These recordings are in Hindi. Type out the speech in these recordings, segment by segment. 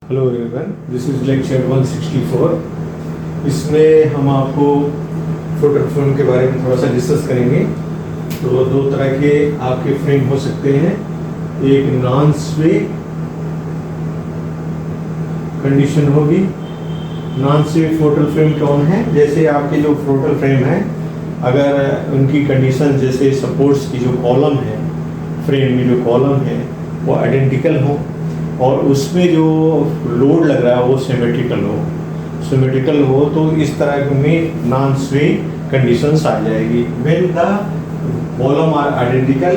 Hello everyone, this is lecture 164। इसमें हम आपको फोटो फ्रेम के बारे में थोड़ा सा डिस्कस करेंगे। तो दो तरह के आपके फ्रेम हो सकते हैं। एक नॉन स्वे कंडीशन होगी। नॉन स्वे फोटो फ्रेम कौन है? जैसे आपके जो फोटो फ्रेम है, अगर उनकी कंडीशन जैसे सपोर्ट्स की जो कॉलम है, फ्रेम में जो कॉलम है वो आइडेंटिकल हो और उसमें जो लोड लग रहा है वो सिमेट्रिकल हो तो इस तरह में नॉन स्वे कंडीशंस आ जाएगी। When the column are identical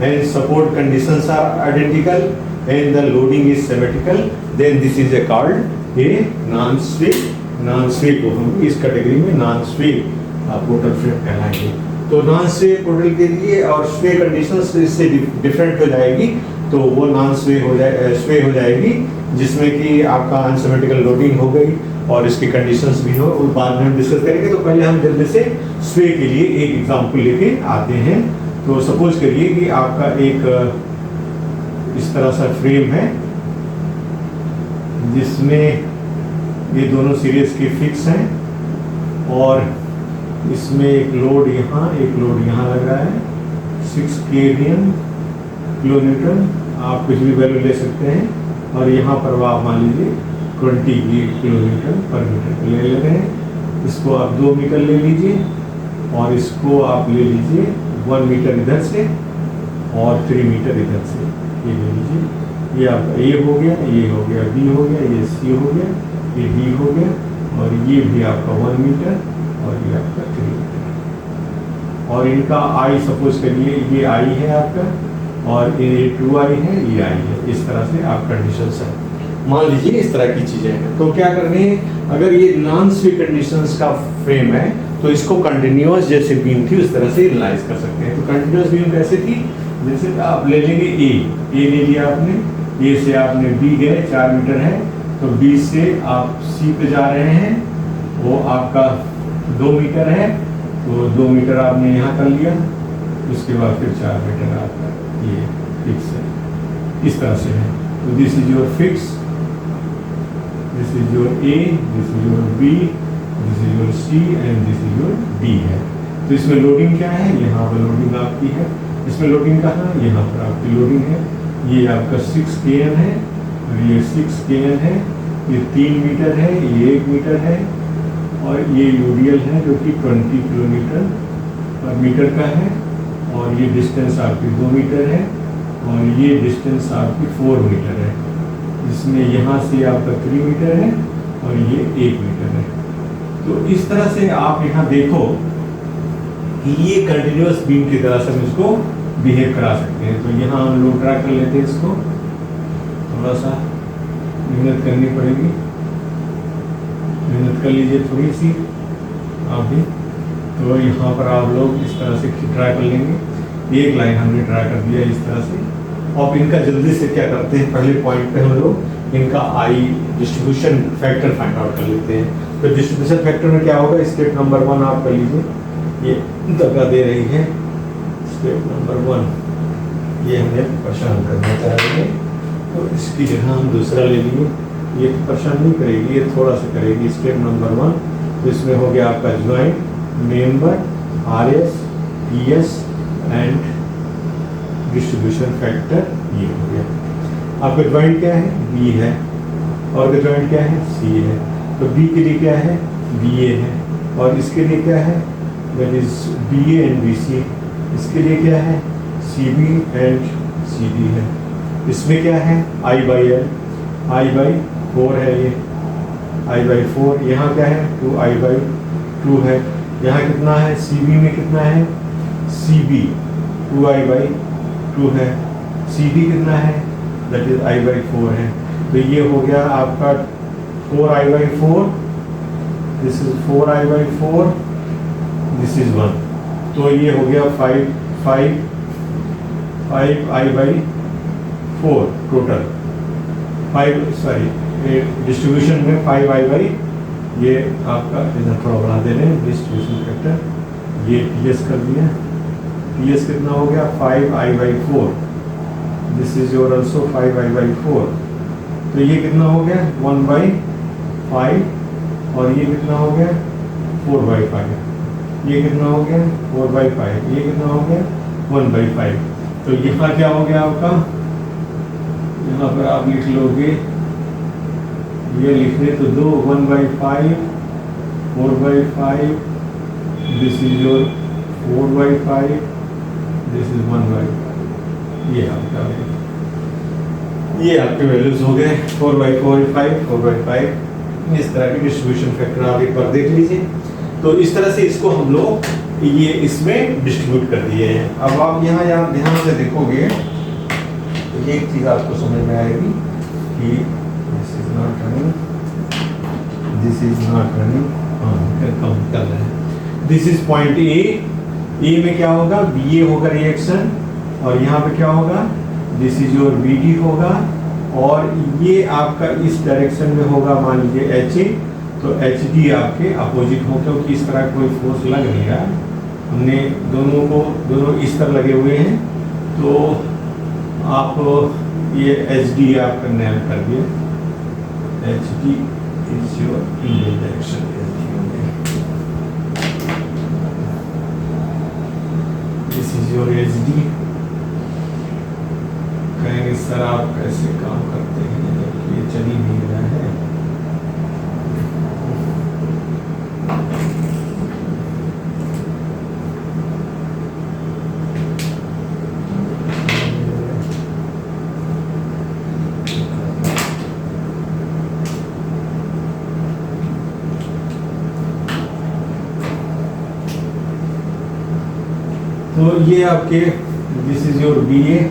and support conditions are identical and the loading is symmetrical, then this is called a non sway. Non sway को हम इस कैटेगरी में नॉन स्वे पोर्टल फ्रेम कहलाएंगे। तो नॉन स्वे पोर्टल के लिए और स्वे कंडीशंस इससे डिफरेंट हो जाएगी, तो वो नॉन स्वे हो जाएगी जिसमें कि आपका अनसिमेट्रिकल लोडिंग हो गई और इसकी कंडीशंस भी हो, और बाद में हम डिस्कस करेंगे। तो पहले हम जल्दी से स्वे के लिए एक एग्जांपल लेके आते हैं। तो सपोज करिए कि आपका एक इस तरह सा फ्रेम है जिसमें ये दोनों सीरीज के फिक्स हैं और इसमें एक लोड यहाँ लग रहा है 6 किलोन्यूटन, आप कुछ भी वैल्यू ले सकते हैं। और यहाँ पर आप मान लीजिए 20 किलोमीटर पर मीटर ले रहे हैं। इसको आप 2 मीटर ले लीजिए और इसको आप ले लीजिए 1 मीटर इधर से और 3 मीटर इधर से, ये ले लीजिए। ये आपका ए हो गया, ये हो गया बी हो गया, ये सी हो गया, ये डी हो गया और ये भी आपका 1 मीटर और ये आपका 3 मीटर। और इनका आई सपोज करिए ये आई है आपका और ये 2i है, ये i है। इस तरह से आप कंडीशंस है, मान लीजिए इस तरह की चीजें हैं। तो क्या करनी है, अगर ये नॉन स्वे कंडीशंस का फ्रेम है तो इसको कंटिन्यूअस जैसे बीम थी उस तरह से एनालाइज कर सकते हैं। तो कंटिन्यूअस बीम कैसे थी, जैसे आप ले लेंगे ए ले लिया आपने, ए से आपने बी गए 4 मीटर है, तो बी से आप सी पे जा रहे हैं, वो आपका 2 मीटर है, तो 2 मीटर आपने यहाँ कर लिया, उसके बाद फिर 4 मीटर आपका ये फिक्स है, इस तरह से है। तो this is your fix, this is your A, this is your B, this is your C and this is your D है। तो इसमें लोडिंग क्या है, यहाँ पर लोडिंग आपकी है। इसमें लोडिंग कहाँ, यहाँ पर आपकी लोडिंग है। ये आपका 6 kN है और ये 6 kN है, ये 3 मीटर है, ये 1 मीटर है और ये यूडीएल है जो कि 20 किलोमीटर पर मीटर का है और ये डिस्टेंस आपकी 2 मीटर है और ये डिस्टेंस आपकी 4 मीटर है, जिसमें यहाँ से आपका 3 मीटर है और ये 1 मीटर है। तो इस तरह से आप यहाँ देखो कि ये कंटिन्यूअस बीम की तरह से हम इसको बिहेव करा सकते हैं। तो यहाँ हम लोग ट्राई कर लेते हैं, इसको थोड़ा सा मेहनत करनी पड़ेगी, मेहनत कर लीजिए थोड़ी सी आप भी। तो यहाँ पर आप लोग इस तरह से ट्राई कर लेंगे। एक लाइन हमने ट्राई कर दिया इस तरह से। और इनका जल्दी से क्या करते हैं, पहले पॉइंट पे हम लोग इनका आई डिस्ट्रीब्यूशन फैक्टर फाइंड आउट कर लेते हैं। तो डिस्ट्रीब्यूशन फैक्टर में क्या होगा, स्टेप नंबर 1 आप कर लीजिए। ये दगा दे रही है स्टेप नंबर 1, ये हमें परेशान करना चाह रही है, तो इसकी जगह हम दूसरा ले लिए। ये परेशान नहीं करेगी, ये थोड़ा सा करेगी। स्टेप नंबर 1, तो इसमें हो गया आपका joint member RS ES and distribution factor, ये हो गया। आपका ज्वाइंट क्या है, B है, और का ज्वाइंट क्या है, C है। तो B के लिए क्या है, BA है, और इसके लिए क्या है, that is BA and BC। इसके लिए क्या है, CB एंड CD है। इसमें क्या है, I/L, I/4 है, ये I/4। यहाँ क्या है, 2I/2 है। यहाँ कितना है, CB में कितना है, CB 2I/2 है। CD कितना है, दैट इज I/4 है। तो ये हो गया आपका 4I/4, this is 4I/4, this is 1। तो ये हो गया 5I/4 टोटल, डिस्ट्रीब्यूशन में 5I/, ये आपका इधर थोड़ा बढ़ा दे रहे हैं डिस्ट्रीब्यूशन फैक्टर, ये TS कर दिया। TS कितना हो गया, 5I/4, this is your also 5I/4 तो ये कितना हो गया 1/5 और ये कितना हो गया 4/5, ये कितना हो गया 4/5, ये कितना हो गया 1/5। तो यहाँ क्या हो गया आपका, यहाँ पर आप लिख लोगे, ये लिखने तो दो 1/5, 4/5, this is your 4/5, this is 1/5। ये आपका है, ये आपके वैल्यूज हो गए 4/4, 4/5। इस तरह की डिस्ट्रीब्यूशन फैक्टर आप एक बार देख लीजिए। तो इस तरह से इसको हम लोग ये इसमें डिस्ट्रीब्यूट कर दिए हैं। अब आप यहाँ ध्यान से देखोगे तो एक चीज आपको समझ में आएगी कि this is not running, this is not running, count कर रहे हैं। दिस इज पॉइंट ए में क्या होगा, बी ए होगा रिएक्शन, और यहाँ पे क्या होगा, this is your B D होगा, और ये आपका इस डायरेक्शन में होगा मान लीजिए एच ए, तो एच डी आपके अपोजिट हो, क्योंकि इस तरह कोई फोर्स लग नहीं रहा, हमने दोनों इस तरह लगे हुए हैं, तो आप ये एच डी आपका नैल कर दिए, H D is your Indian direction, this is your H D. कहेंगे सर आप कैसे काम करते हैं जब ये चल ही नहीं रहा है। तो ये आपके this is your B A,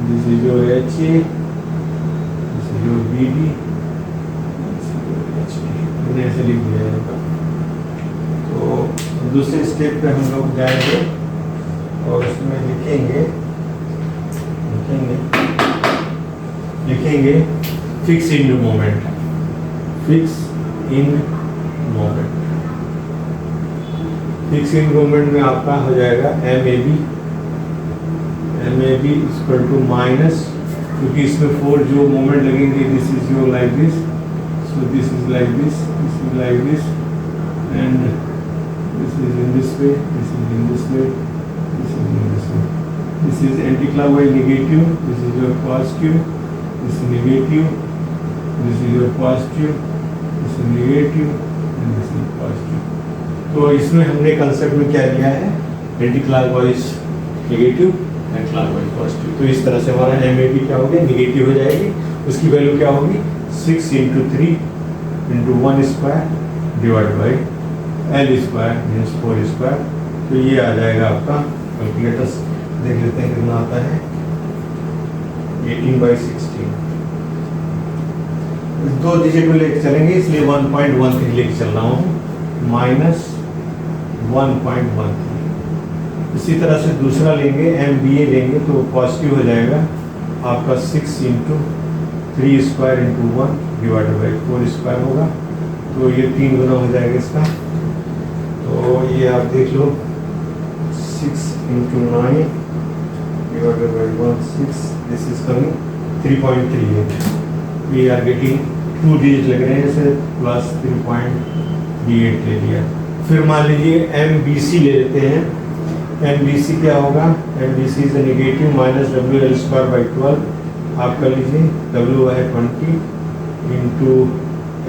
this is your HA, this is your BD, this is your HB, मैंने ऐसे लिख दिया है। तो दूसरे स्टेप पे हम लोग जाएंगे और उसमें लिखेंगे fix in moment, fix in moment. Fix in moment में आपका हो जाएगा MAB इक्वल टू माइनस, क्योंकि इसमें 4 जो मोमेंट लगेंगे, this is your like this, so this is like this, this is like this, and this is in this way, this is in this way, this is in this way. This is anticlockwise negative, this is your positive, this is negative, this is your positive, this is negative, and this is positive. तो इसमें हमने कंसेप्ट में क्या लिया है, anti clockwise negative, clockwise positive. तो इस तरह से हमारा MAB क्या हो गया, निगेटिव हो जाएगी, उसकी वैल्यू क्या होगी 6 × 3 × 1 square divide by L square means 4 square. तो ये आ जाएगा आपका, कैलकुलेटर्स देख लेते हैं कितना आता है, 18/16। दो डिजिट में लेके चलेंगे, इसलिए 1.13 लेके चल रहा हूँ, -1.13। इसी तरह से दूसरा लेंगे, MBA लेंगे, तो पॉजिटिव हो जाएगा आपका 6 × 3 स्क्वायर × 1 डिवाइडेड बाई 4 स्क्वायर होगा। तो ये 3 गुना हो जाएगा इसका। तो ये आप देख लो, 6 × 9 divided by 1, 6, this is coming 3.38। We are getting 2 digit लग रहे हैं, जैसे प्लस 3.38 ले लिया। फिर मान लीजिए MBC ले लेते हैं। MBC क्या होगा, MBC is negative minus WL²/12। आप कर लीजिए, W है 20 इंटू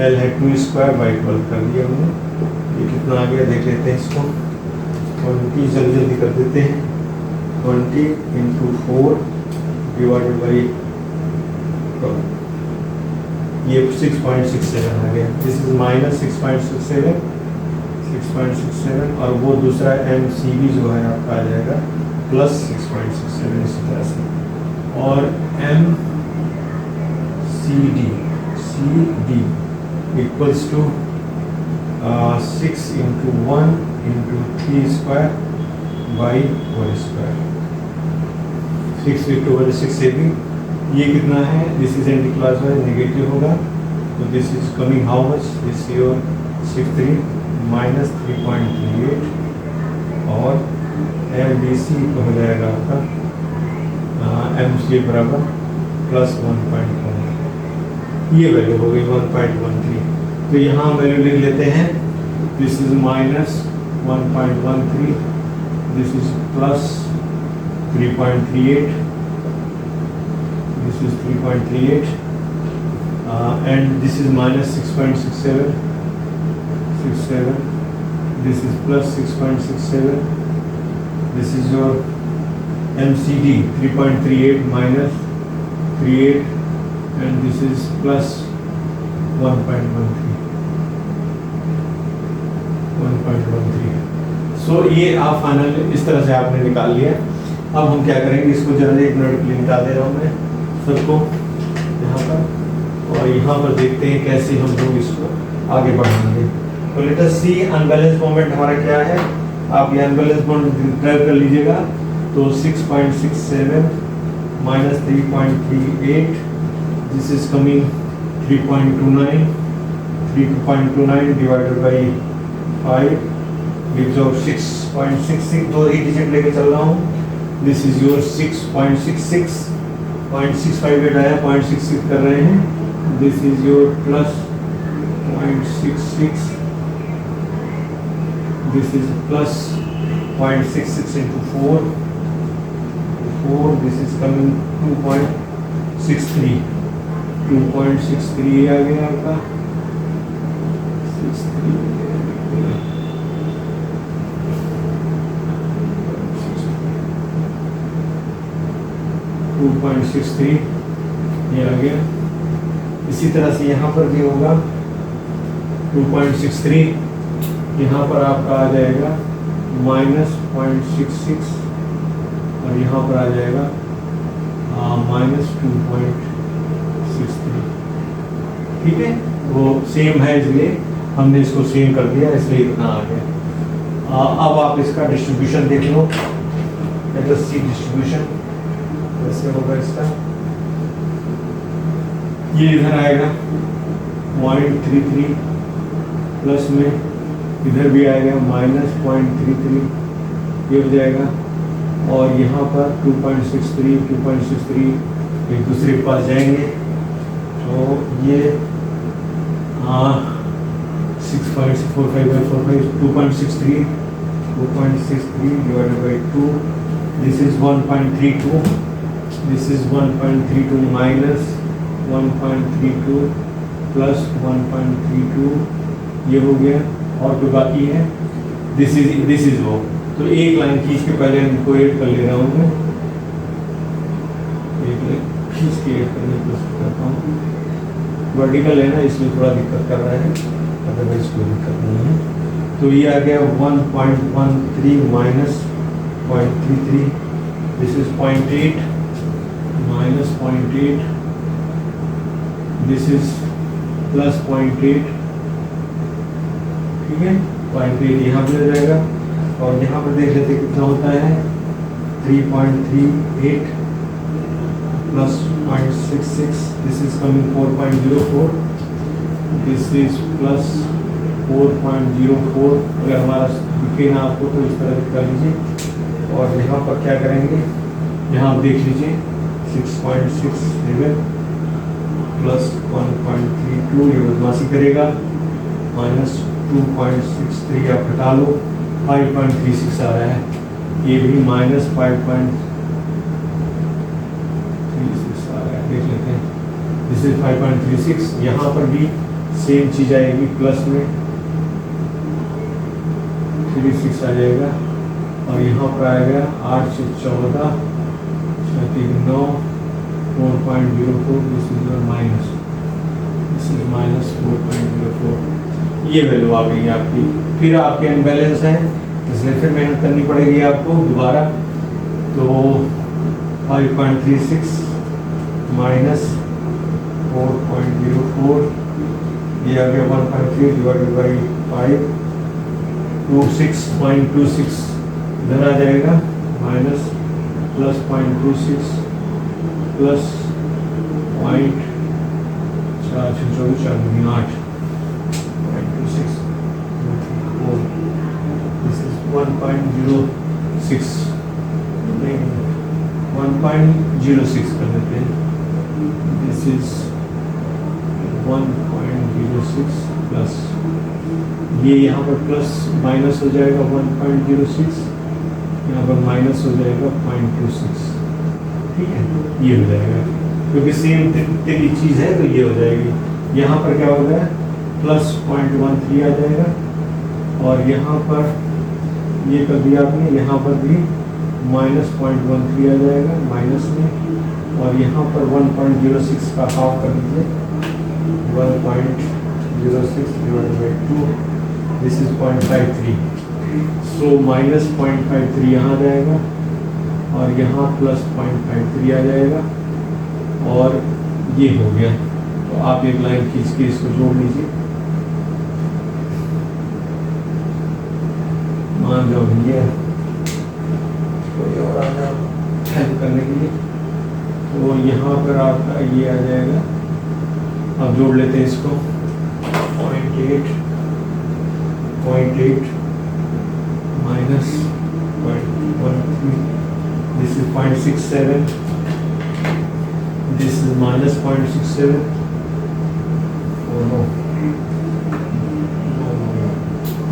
L है 2²/12 कर दिया हमने। ये कितना आ गया देख लेते हैं इसको, 20 जल्दी कर देते हैं, 20 × 4 डिवाइडेड बाई ये 6.67 आ गया। दिस इज माइनस 6.67, और वो दूसरा MCB जो है आपका आ जाएगा प्लस 6.67 इसी तरह से, और MCD equals to 6 × 1 × 3 square by 4 square. 6 × 1 6 AB। ये कितना है, this is anticlockwise negative होगा, तो this is coming how much, this your 63 minus 3.38, और MBC हो जाएगा आपका MCD बराबर +1.1। ये वैल्यू हो गई 1.13। तो यहाँ वैल्यू लिख लेते हैं, this is minus 1.13, this is plus 3.38, this is 3.38, and this is minus 6.67, this is plus 6.67, this is your MCD 3.38 minus 38, and this is plus 1.13, सो ये आप फाइनल इस तरह से आपने निकाल लिया। अब हम क्या करेंगे, इसको जरा एक मिनट के लिए निकाल दे रहा हूँ मैं सबको यहाँ पर, और यहाँ पर देखते हैं कैसे हम लोग इसको आगे बढ़ाएंगे। तो लेट अस सी अनबैलेंस मोमेंट हमारा क्या है, आप ये अनबैलेंस मोमेंट ड्राइव कर लीजिएगा। तो 6.67 minus 3.38, this is coming 3.29, 3.29 divided by 5 gives out 6.66, दो ही डिजिट लेके चल रहा हूँ। दिस इज योर 6.66, 0.658 आया, 0.66 कर रहे हैं। This is your plus 0.66, this is plus 0.66 into 4, this is coming 2.63, 2.63 आ गया आपका 2.63 ये आ गया। इसी तरह से यहाँ पर भी होगा 2.63, यहाँ पर आपका आ जाएगा माइनस 0.66, और यहाँ पर आ जाएगा माइनस 2.63। ठीक है, वो सेम है इसलिए हमने इसको सेम कर दिया, इसलिए इतना आ गया। अब आप इसका डिस्ट्रीब्यूशन देख लो, लेट अस सी डिस्ट्रीब्यूशन कैसे होगा इसका। ये इधर आएगा 0.33 प्लस में, इधर भी आएगा माइनस 0.33, ये हो जाएगा। और यहाँ पर 2.63 एक दूसरे के पास जाएंगे, तो ये 6.45 2.63 divided by 2, this is 1.32, this is 1.32 minus 1.32 plus 1.32, ये हो गया। और जो बाकी है दिस इज वो। तो एक लाइन खींच के पहले इनको ऐड कर ले रहा हूँ मैं, एक लाइन खींच के ऐड करने की कोशिश करता हूँ। वर्टिकल है ना, इसमें थोड़ा दिक्कत कर रहा है, अदरवाइज कोई दिक्कत नहीं है। तो ये आ गया 1.13 minus 0.33, this is 0.8 minus 0.8, this is plus 0.8। ठीक है, 0.8 यहाँ पे आ जाएगा, और यहाँ पर देख लेते कितना होता है 3.38 plus 0.66, this is coming 4.04, this is plus 4.04। अगर हमारा दिखे ना आपको तो इस तरह कर लीजिए। और यहाँ पर क्या करेंगे, यहाँ आप देख लीजिए 6.67 प्लस 1.32, ये बदमाशी करेगा, माइनस 2.63 आप हटा लो, 5.36 आ रहा है। ये भी माइनस 5.36 आ रहा है, देख लेते हैं। दिस इज 5.36, यहाँ पर भी सेम चीज आएगी, प्लस में 36 आ जाएगा, और यहाँ पर आएगा 8 से 14 9 4.04, this is minus, this is minus 4.04। ये वैल्यू आ गई आपकी। फिर आपके अनबैलेंस है, इसलिए फिर मेहनत करनी पड़ेगी आपको दोबारा। तो 5.36 माइनस 4.04, ये आ गया 1.3 डिवाइडेड बाई 5, 26.26 इधर आ जाएगा, माइनस प्लस 0.26 प्लस 0.4 8, 1.06 1.06 कर देते हैं। दिस इज 1.06 प्लस, ये यहाँ पर प्लस माइनस हो जाएगा 1.06, यहाँ पर माइनस हो जाएगा 0.26, ठीक है, ये हो जाएगा क्योंकि सेम तेरी चीज़ है तो ये हो जाएगी। यहाँ पर क्या होगा, प्लस 0.13 आ जाएगा, और यहाँ पर ये कर दिया आपने, यहाँ पर भी माइनस 0.13 आ जाएगा माइनस में, और यहाँ पर 1.06 का हाफ कर दीजिए, 1.06 divide by 2, this is 0.53, so minus 0.53 यहाँ आ जाएगा, और यहाँ प्लस 0.53 आ जाएगा, और ये हो गया। तो आप एक लाइन खींच के इसको जोड़ लीजिए, मान जाओ ये कोई और आ जाए हेल्प करने के लिए, तो यहाँ पर आपका ये आ जाएगा। अब जोड़ लेते हैं इसको, 0.8 minus 0.13, this is 0.67, this is minus 0.67, oh no,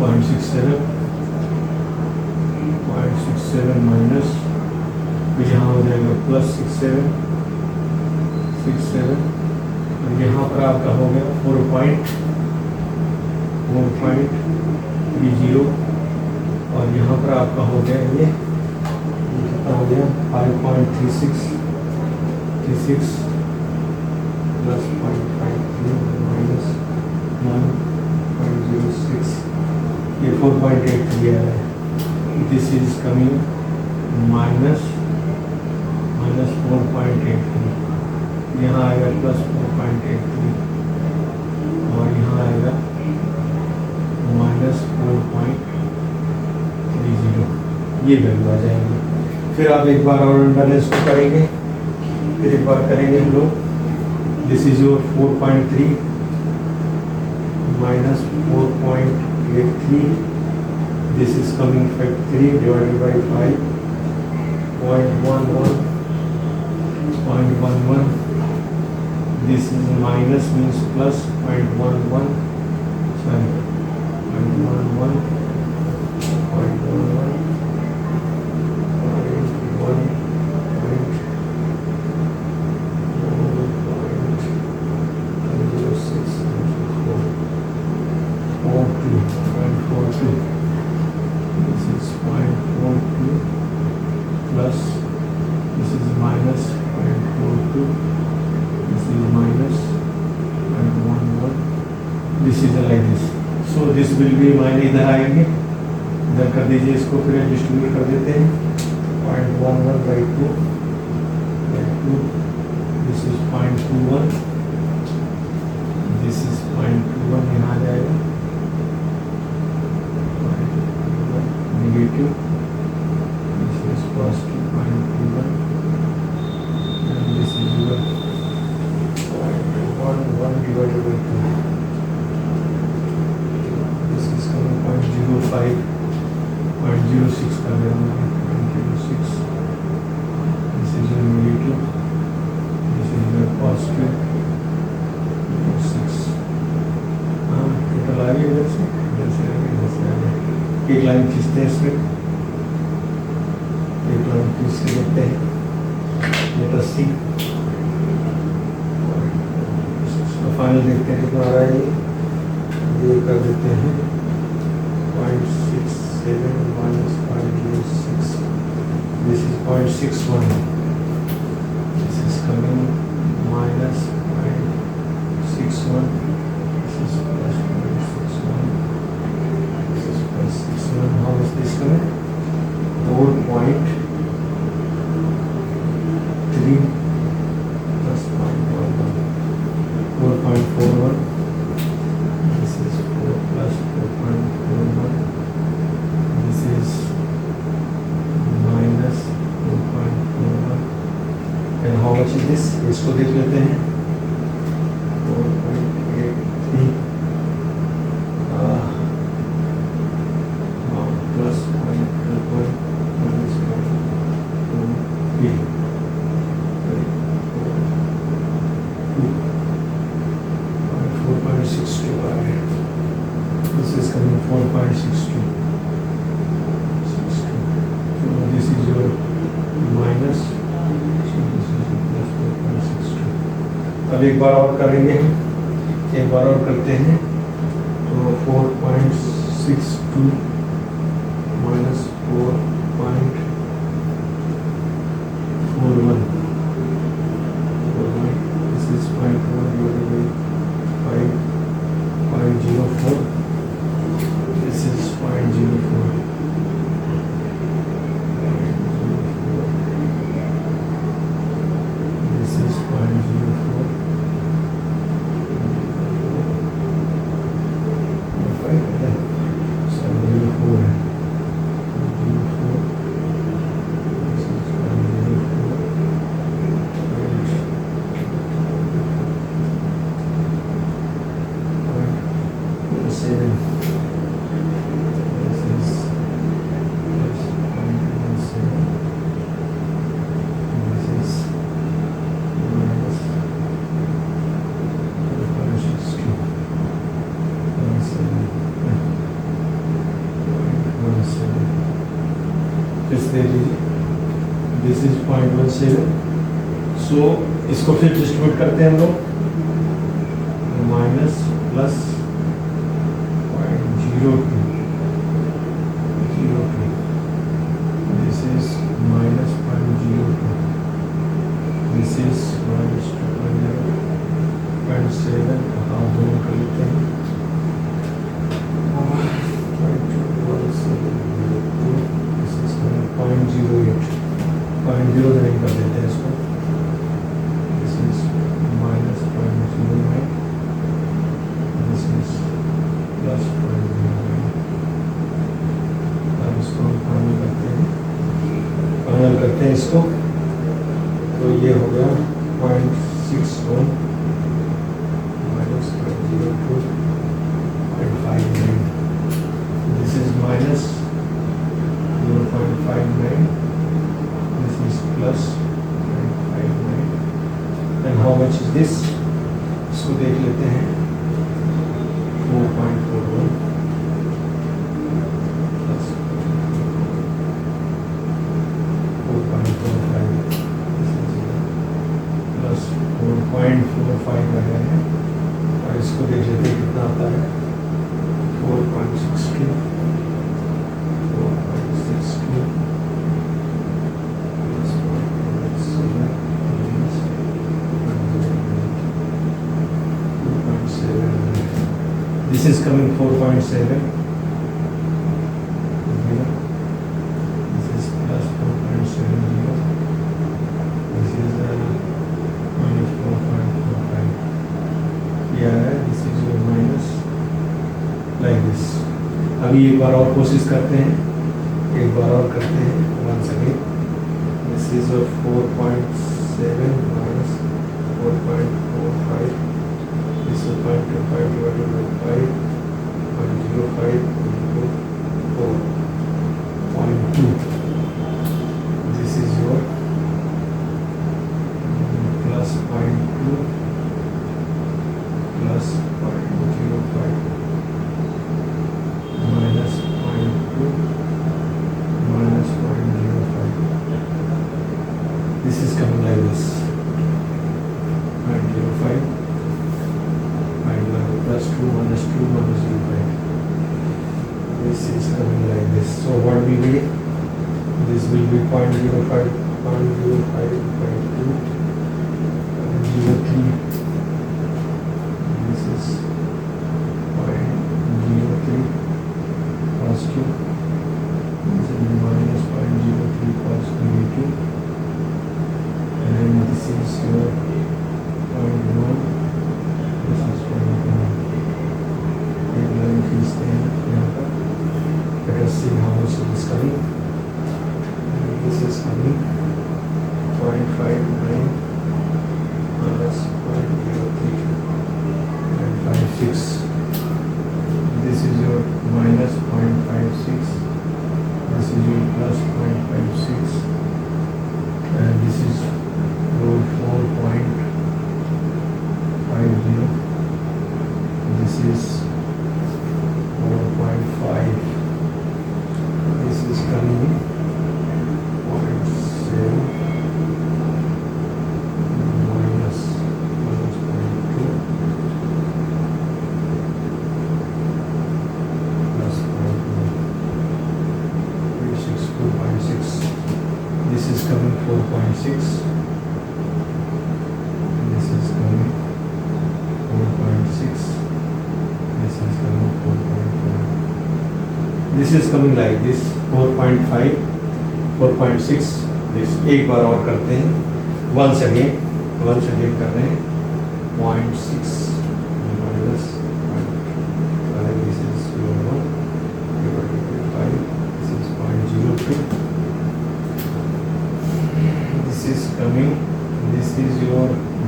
0.67 minus, फिर यहाँ हो जाएगा प्लस 67, और यहाँ पर आपका हो गया 4.30, और यहाँ पर आपका हो गया ये कितना हो गया 5.36 प्लस 0.53 माइनस 1.06, ये 4.83 आ रहा है। This is coming minus 4.83, यहाँ आएगा प्लस 4.83, और यहाँ आएगा माइनस 4.30, ये वैल्यू आ जाएगी। फिर आप एक बार और बैलेंस को करेंगे, फिर एक बार करेंगे हम लोग, this is your 4.3 minus 4.83, this is coming fact 3 divided by 5.11, this is minus means plus 0.11, sorry 0.11, 0.42, this is 0.42 plus, this is minus 0.42, this is minus 0.11, this is like this, so this will be minus इधर आएंगे, इधर कर दीजिए इसको, फिर डिस्ट्रीब्यूट कर देते हैं 0.11 by 2, this is 0.21, this is 0.21, यहाँ आ जाएगा negative, this is positive 0.21, and this is your 0.11 divided by 2, this is coming 0.05, 0.06 कर रहे हैं 0.06, this is your negative, this is your positive 6, हाँ टोटल आ गया इधर से आ गया। एक लाइन खींचते हैं इसमें, एक लाइन खींच के देखते हैं, लेटर सी, फाइनल देखते हैं कितना आ रहा है, ये कर देते हैं 0.67 minus 0.06, this is 0.61, this is coming minus 0.61, this is plus 0.61, how is this coming? 4.3 plus 0.11, 4.41, this is 4 plus 4.41, this is minus 4.41, and how much is this? इसको देख लेते हैं, 4.83 plus 0.21 minus 0.23, 4.62 आ गया. This is coming 4.62. So this is your minus. So this is plus 4.62. अब एक बार और करेंगे हम. एक बार और करते हैं. तो 4.62 minus 4.41. This is 0.1 divided by 5.04. This is 0.04. This is 0.04. 704 है. 0.04. This is 0.04. 0.17. This is plus 0.17. This is minus 4.62. 0.17. फिर से दे दीजिए. This is 0.17. सो इसको फिर डिस्ट्रीब्यूट करते हैं हम लोग. Minus plus 0.02. This is minus 0.02. This is minus 2.0.7. Half दोनों कर लेते हैं. 0.1702. This is 0.08. 0.09 कर देते हैं इसको. This is minus 0.09. This is plus 0.09. अब इसको हम फाइनल करते हैं. फाइनल करते हैं इसको. तो ये हो गया 0.61 minus 0.02. 0.59. This is minus 0.59. This is plus 0.59. And how much is this? इसको देख लेते हैं. 4.41 plus 4.45. This is plus 4.45 आया है. और इसको देख लेते हैं कितना आता है. 4.62. 4.62 plus 4.7 minus 2.7. This is coming 4.7. This is plus 4.70. This is minus 4.45. Yeah, this is your minus. Like this. अभी एक बार और कोशिश करते हैं. एक बार और करते हैं. Once again. This is a 4.7 minus 4.45. This is 0.25 divided by 5. 0.05 into 4.2. This is your plus 0.2 plus 0.05. Minus 0.2 minus 0.05. This is coming like this. 0.05 plus 2 minus 2 minus 0.5. This is coming like this. So what will be? This will be 0.05, 0.05, 0.2, 0.03. This is 0.03 positive. This will be minus 0.03 positive. And this is your 0.1. This is 0.1. एक लाइन खींचते हैं यहाँ पर. Let us see how much it is coming. This is coming 0.59 minus 0.03 and 0.56. This is your minus 0.56. This is your plus 0.56. And this is your 4.50. this is 4.5, this is coming 0.7 minus 0.2 plus 4.6, this is coming 4.6, this is coming 4.6, this is coming 4.5, this is coming like this 4.5, 4.6, this एक बार और करते हैं, once again कर रहे हैं 0.6 minus 0.5, this is 0.1 divided by 5, this is 0.02, this is coming, this is your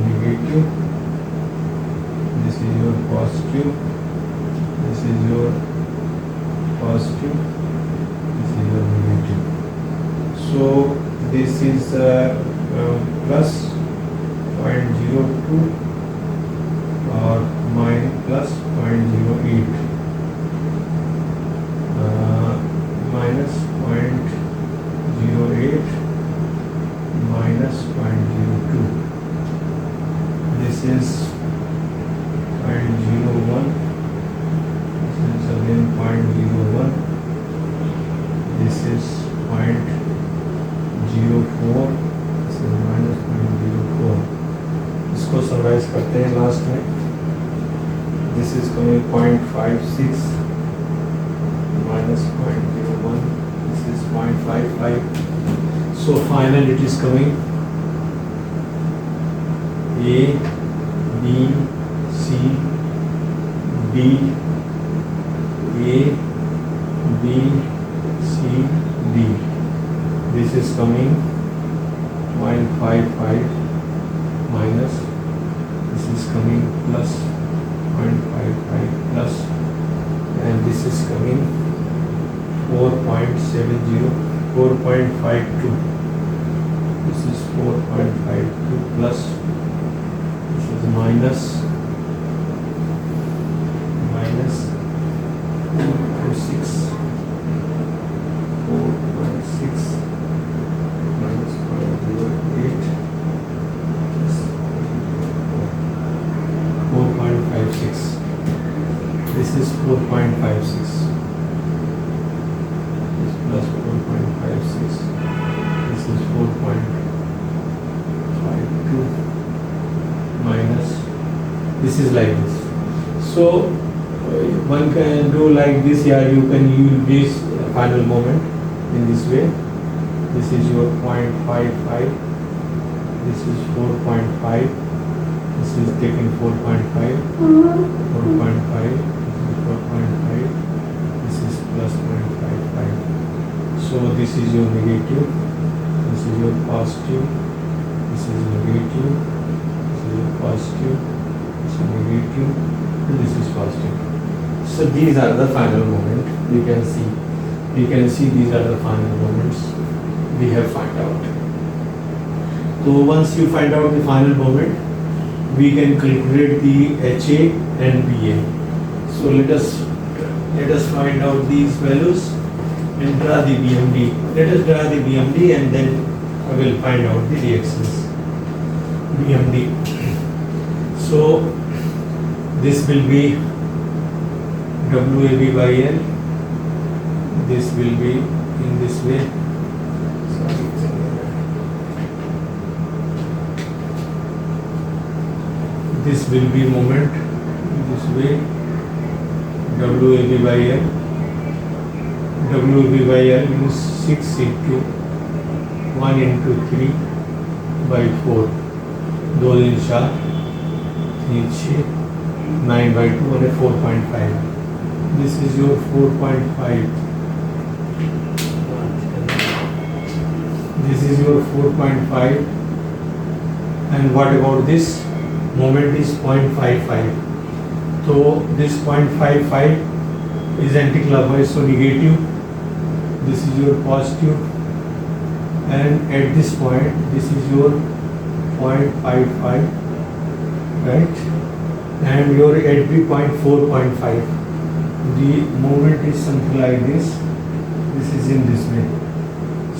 negative, this is your positive, this is your positive, this is your negative. So this is plus 0.02 or plus 0.08 minus 0.08 minus 0.02. This is 0.01. This is again 0.01. This is 0.04. This is minus 0.04. इसको समराइज करते हैं लास्ट में. This is coming 0.56 minus 0.01. This is 0.55. So final it is coming A, B, C, D, A, B, C, D. This is coming 0.55 minus, this is coming plus 0.55 plus, and this is coming 4.70, 4.52. This is 4.52 plus, this is minus 4.6, 4.6 minus 0.08, 4.56. This is 4.56. This plus 4.56. This is 4.52 minus. This is like this. So one can do like this. Yeah, you can use this final moment in this way. This is your 0.55. This is 4.5. This is taking 4.5. 4.5. This is 4.5. This is plus 0.55. So this is your negative. This is your positive. This is negative. This is your positive. This is negative. And this is positive. So these are the final moment. You can see these are the final moments we have find out. So once you find out the final moment, we can calculate the HA and BA. So let us find out these values and draw the BMD. Let us draw the BMD and then I will find out the reactions. BMD. So this will be WAB by L. This will be in this way. This will be moment in this way. WAB by L. WAB by L means 6 into 1 into 3 by 4. 2 दिन 4 3 6 9 by 2 and 4.5. This is your 4.5. This is your 4.5. And what about this? Moment is 0.55. So this 0.55 is anticlockwise, so negative. This is your positive. And at this point, this is your 0.55, right? and your entry point 4.5. The moment is something like this. This is in this way.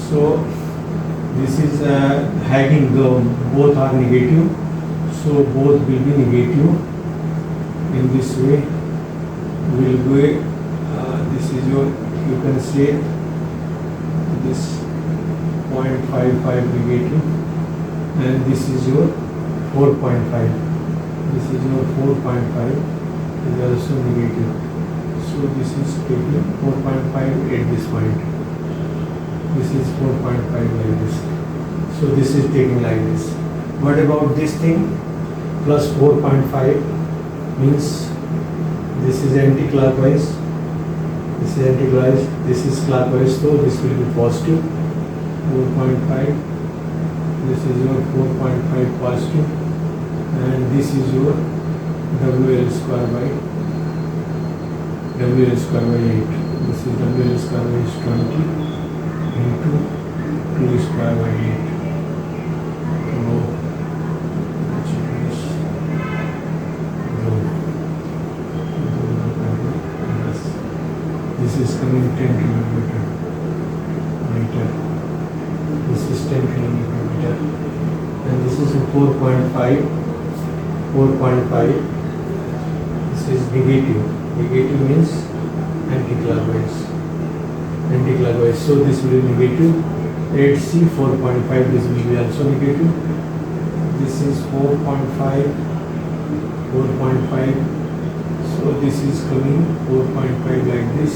So this is hanging down. Both are negative. So both will be negative. In this way, will be. This is your. You can say this 0.55 negative, and this is your 4.5. This is your 4.5 is also negative. So this is taking 4.5 at this point. This is 4.5 like this. So this is taking like this. What about this thing? Plus 4.5 means this is anti-clockwise. This is anti-clockwise. This is clockwise. So this will be positive. 4.5. This is your 4.5 positive. And this is your WL square by 8. This is WL square by 20 into 2 square by 8. So, this is coming 10 kilometer meter. This is 10 kilometer meter. And this is 4.5. 4.5. This is negative. Negative means anti-clockwise. Anti-clockwise. So this will be negative. 8C 4.5. This will be also negative. This is 4.5. 4.5. So this is coming 4.5 like this.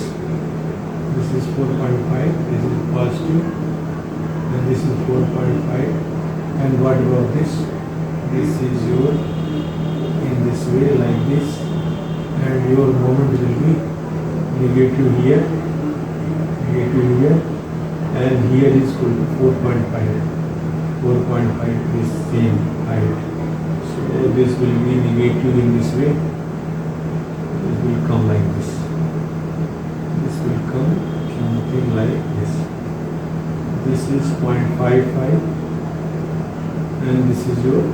This is 4.5. This is positive. And this is 4.5. And what about this? This is your in this way like this, and your moment will be negative here, and here is equal to 4.5. 4.5 is same height. So this will be negative in this way. This will come like this. This will come something like this. This is 0.55, and this is your 4.5.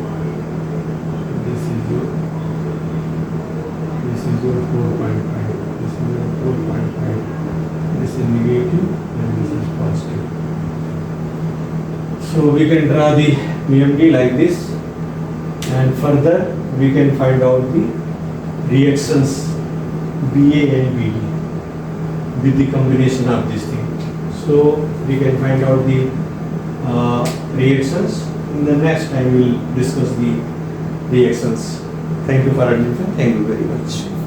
This is your 4.5. This is negative and this is positive. So we can draw the PMD like this, and further we can find out the reactions BA and BD with the combination of this thing. So we can find out the reactions. In the next time we will discuss the reactions. Thank you for attention. Thank you very much.